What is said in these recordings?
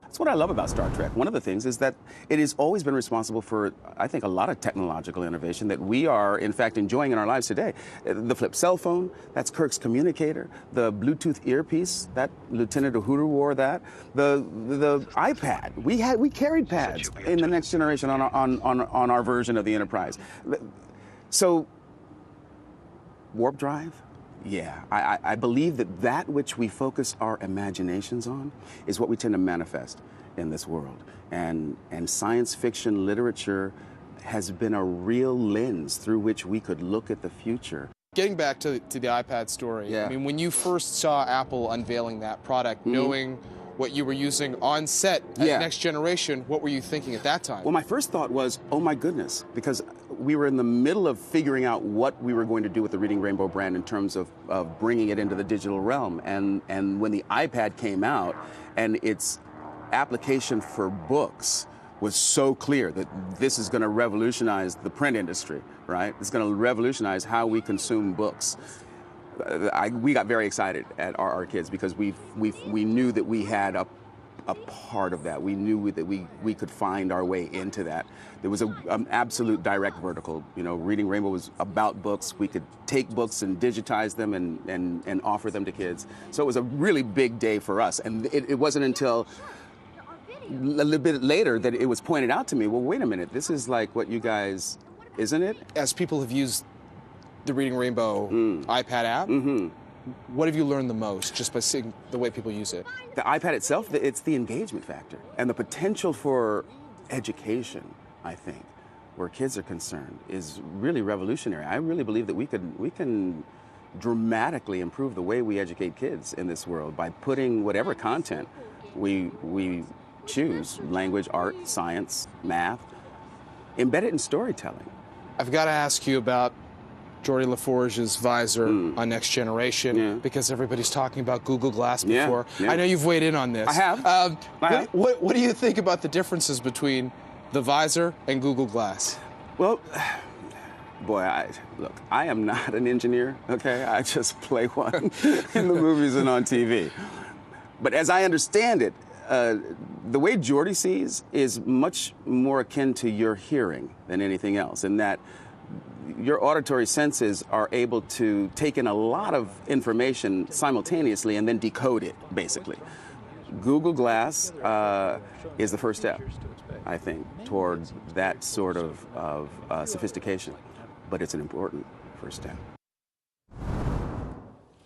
That's what I love about Star Trek. One of the things is that it has always been responsible for, I think, a lot of technological innovation that we are, in fact, enjoying in our lives today. The flip cell phone, that's Kirk's communicator. The Bluetooth earpiece, that Lieutenant Uhura wore that. The iPad, we carried pads in the Next Generation on our version of the Enterprise. So, warp drive? Yeah, I believe that which we focus our imaginations on is what we tend to manifest in this world. And science fiction literature has been a real lens through which we could look at the future. Getting back to the iPad story, yeah. I mean, when you first saw Apple unveiling that product, knowing what you were using on set at Next Generation, what were you thinking at that time? Well, my first thought was, oh my goodness, because we were in the middle of figuring out what we were going to do with the Reading Rainbow brand in terms of bringing it into the digital realm. And when the iPad came out and its application for books was so clear that this is going to revolutionize the print industry, right? It's going to revolutionize how we consume books. We got very excited at our kids because we knew that we had a part of that. We knew that we could find our way into that. There was an absolute direct vertical. You know, Reading Rainbow was about books. We could take books and digitize them and offer them to kids. So it was a really big day for us. And it wasn't until a little bit later that it was pointed out to me, well, wait a minute, this is like what you guys, isn't it? As people have used the Reading Rainbow iPad app, what have you learned the most just by seeing the way people use it? The iPad itself, it's the engagement factor and the potential for education, I think, where kids are concerned, is really revolutionary. I really believe that we can dramatically improve the way we educate kids in this world by putting whatever content we choose, language, art, science, math, embedded in storytelling. I've got to ask you about Geordi LaForge's visor on Next Generation, because everybody's talking about Google Glass before. I know you've weighed in on this. I have. What do you think about the differences between the visor and Google Glass? Well, boy, look, I am not an engineer, okay? I just play one in the movies and on TV. But as I understand it, the way Geordi sees is much more akin to your hearing than anything else, in that your auditory senses are able to take in a lot of information simultaneously and then decode it, basically. Google Glass is the first step, I think, towards that sort of sophistication. But it's an important first step.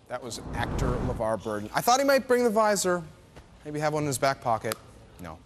That was actor LeVar Burton. I thought he might bring the visor, maybe have one in his back pocket. No.